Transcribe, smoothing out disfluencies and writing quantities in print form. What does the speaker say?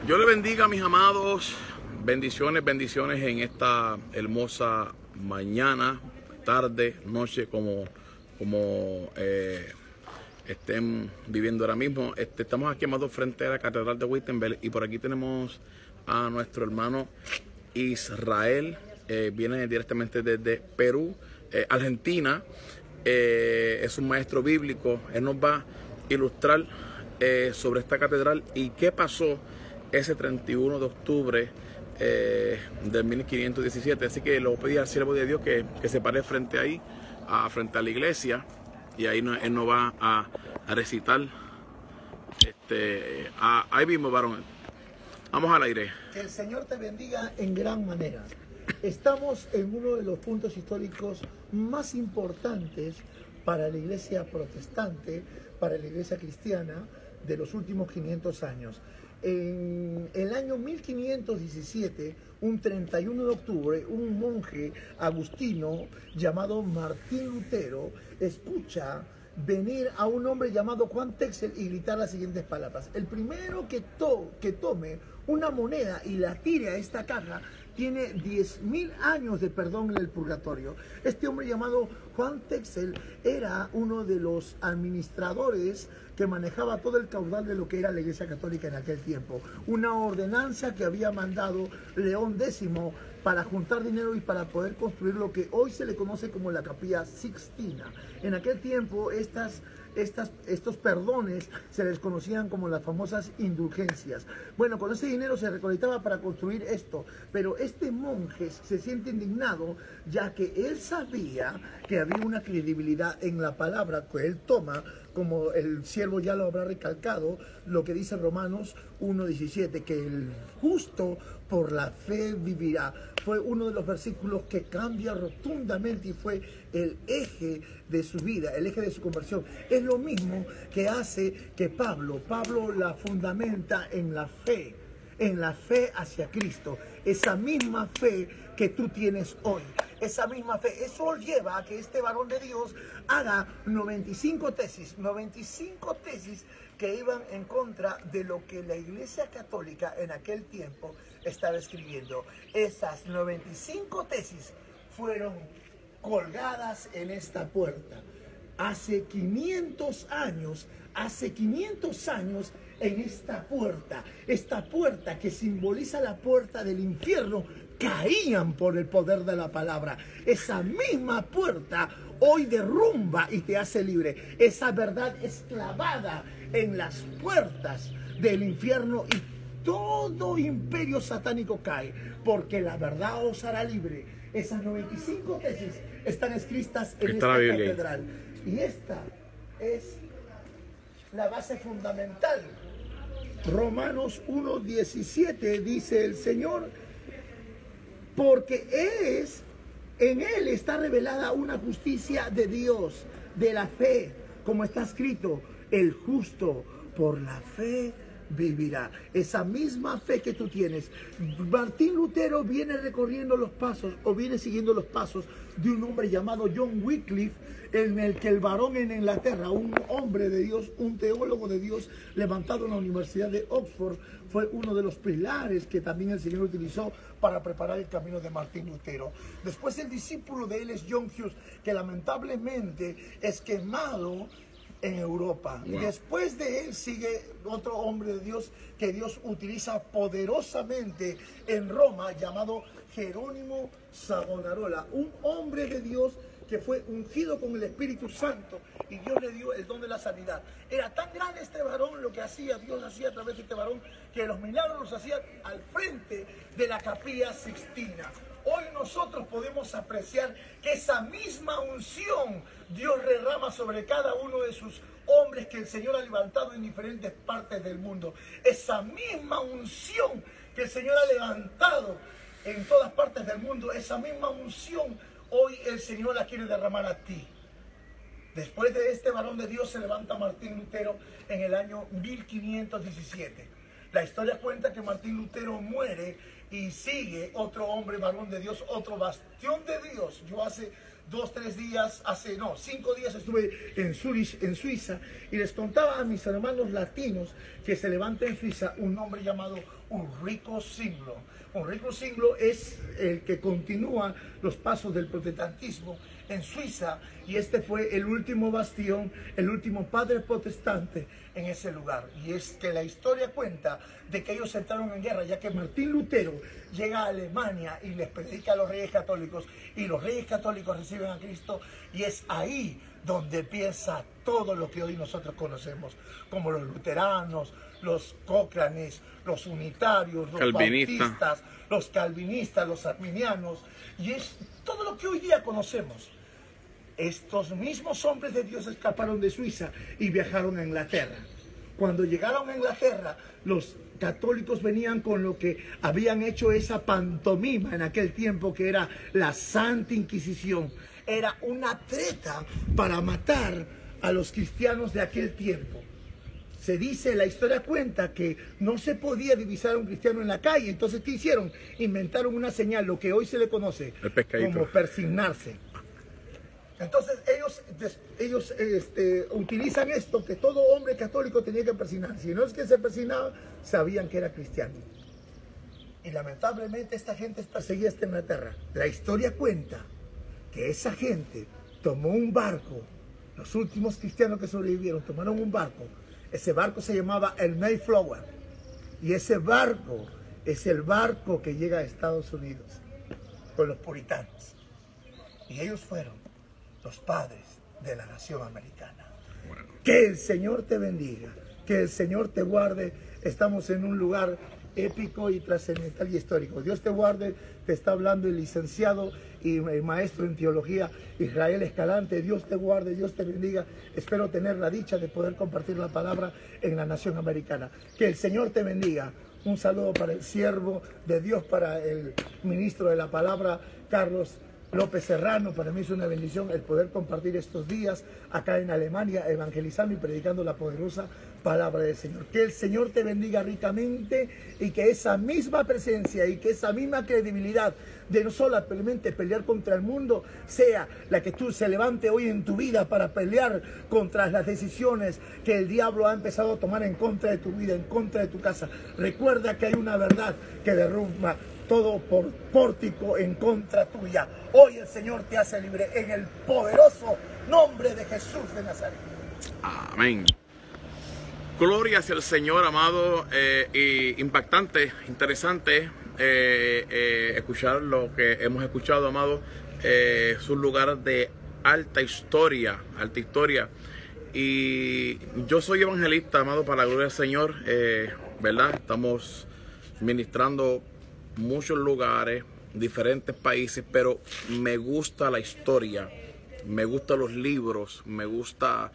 Dios le bendiga, mis amados. Bendiciones, bendiciones en esta hermosa mañana, tarde, noche, como estén viviendo ahora mismo. Estamos aquí, amados, frente a la Catedral de Wittenberg, y por aquí tenemos a nuestro hermano Israel. Viene directamente desde Perú, Argentina. Es un maestro bíblico. Él nos va a ilustrar sobre esta catedral y qué pasó ese 31 de octubre del 1517. Así que le voy a pedir al siervo de Dios que se pare frente ahí, frente a la iglesia, y ahí él nos va a recitar. Ahí mismo, varón. Vamos al aire. Que el Señor te bendiga en gran manera. Estamos en uno de los puntos históricos más importantes para la iglesia protestante, para la iglesia cristiana de los últimos 500 años. En el año 1517, un 31 de octubre, un monje agustino llamado Martín Lutero escucha venir a un hombre llamado Juan Texel y gritar las siguientes palabras: el primero que tome una moneda y la tire a esta caja tiene 10.000 años de perdón en el purgatorio. Este hombre llamado Juan Texel era uno de los administradores que manejaba todo el caudal de lo que era la Iglesia Católica en aquel tiempo. Una ordenanza que había mandado León X para juntar dinero y para poder construir lo que hoy se le conoce como la Capilla Sixtina. En aquel tiempo estos perdones se les conocían como las famosas indulgencias. Bueno, con ese dinero se recolectaba para construir esto, pero este monje se siente indignado, ya que él sabía que había una credibilidad en la palabra que él toma, como el siervo ya lo habrá recalcado, lo que dice Romanos 1:17, que el justo por la fe vivirá. Fue uno de los versículos que cambia rotundamente y fue el eje de su vida, el eje de su conversión. Es lo mismo que hace que Pablo la fundamenta en la fe hacia Cristo. Esa misma fe que tú tienes hoy, esa misma fe, eso lleva a que este varón de Dios haga 95 tesis que iban en contra de lo que la Iglesia Católica en aquel tiempo estaba escribiendo. Esas 95 tesis fueron colgadas en esta puerta. Hace 500 años en esta puerta que simboliza la puerta del infierno, caían por el poder de la palabra. Esa misma puerta hoy derrumba y te hace libre. Esa verdad es clavada en las puertas del infierno y todo imperio satánico cae, porque la verdad os hará libre. Esas 95 tesis están escritas en esta catedral. Y esta es la base fundamental. Romanos 1:17 dice el Señor: porque en Él está revelada una justicia de Dios, de la fe, como está escrito, el justo por la fe vivirá. Esa misma fe que tú tienes. Martín Lutero viene recorriendo los pasos, o viene siguiendo los pasos de un hombre llamado John Wycliffe, en el que el varón en Inglaterra, un hombre de Dios, un teólogo de Dios, levantado en la Universidad de Oxford, fue uno de los pilares que también el Señor utilizó para preparar el camino de Martín Lutero. Después el discípulo de él es John Hughes, que lamentablemente es quemado en Europa. Wow. Después de él sigue otro hombre de Dios que Dios utiliza poderosamente en Roma, llamado Jerónimo Savonarola, un hombre de Dios que fue ungido con el Espíritu Santo y Dios le dio el don de la sanidad. Era tan grande este varón, lo que hacía, Dios hacía a través de este varón, que los milagros los hacía al frente de la Capilla Sixtina. Hoy nosotros podemos apreciar que esa misma unción Dios derrama sobre cada uno de sus hombres que el Señor ha levantado en diferentes partes del mundo. Esa misma unción que el Señor ha levantado en todas partes del mundo, esa misma unción hoy el Señor la quiere derramar a ti. Después de este varón de Dios se levanta Martín Lutero en el año 1517. La historia cuenta que Martín Lutero muere y sigue otro hombre, varón de Dios, otro bastión de Dios. Yo hace 3 días, 5 días estuve en Zurich, en Suiza, y les contaba a mis hermanos latinos que se levanta en Suiza un hombre llamado Ulrico Zwingli. Ulrico Zwingli es el que continúa los pasos del protestantismo en Suiza, y este fue el último bastión, el último padre protestante en ese lugar. Y es que la historia cuenta de que ellos entraron en guerra, ya que Martín Lutero llega a Alemania y les predica a los reyes católicos, y los reyes católicos reciben a Cristo, y es ahí donde empieza todo lo que hoy nosotros conocemos, como los luteranos, los cócranes, los unitarios, los bautistas, los calvinistas, los arminianos, y es todo lo que hoy día conocemos. Estos mismos hombres de Dios escaparon de Suiza y viajaron a Inglaterra. Cuando llegaron a Inglaterra, los católicos venían con lo que habían hecho esa pantomima en aquel tiempo, que era la Santa Inquisición. Era una treta para matar a los cristianos de aquel tiempo. Se dice, la historia cuenta que no se podía divisar a un cristiano en la calle. Entonces, ¿qué hicieron? Inventaron una señal, lo que hoy se le conoce como persignarse. Entonces ellos utilizan esto, que todo hombre católico tenía que persignarse. Si no es que se persignaba, sabían que era cristiano. Y lamentablemente esta gente es perseguida hasta Inglaterra. La historia cuenta que esa gente tomó un barco, los últimos cristianos que sobrevivieron tomaron un barco. Ese barco se llamaba el Mayflower, y ese barco es el barco que llega a Estados Unidos con los puritanos, y ellos fueron los padres de la nación americana. Que el Señor te bendiga, que el Señor te guarde. Estamos en un lugar épico y trascendental y histórico. Dios te guarde. Te está hablando el licenciado y maestro en teología Israel Escalante. Dios te guarde, Dios te bendiga. Espero tener la dicha de poder compartir la palabra en la nación americana. Que el Señor te bendiga. Un saludo para el siervo de Dios, para el ministro de la palabra, Carlos López Serrano. Para mí es una bendición el poder compartir estos días acá en Alemania, evangelizando y predicando la poderosa palabra del Señor. Que el Señor te bendiga ricamente, y que esa misma presencia y que esa misma credibilidad de no solamente pelear contra el mundo sea la que tú se levante hoy en tu vida para pelear contra las decisiones que el diablo ha empezado a tomar en contra de tu vida, en contra de tu casa. Recuerda que hay una verdad que derrumba todo por pórtico en contra tuya. Hoy el Señor te hace libre en el poderoso nombre de Jesús de Nazaret. Amén. Gloria hacia el Señor, amado. Y impactante, interesante escuchar lo que hemos escuchado, amado. Es un lugar de alta historia, y yo soy evangelista, amado, para la gloria del Señor, ¿verdad? Estamos ministrando muchos lugares, diferentes países, pero me gusta la historia, me gustan los libros, me gusta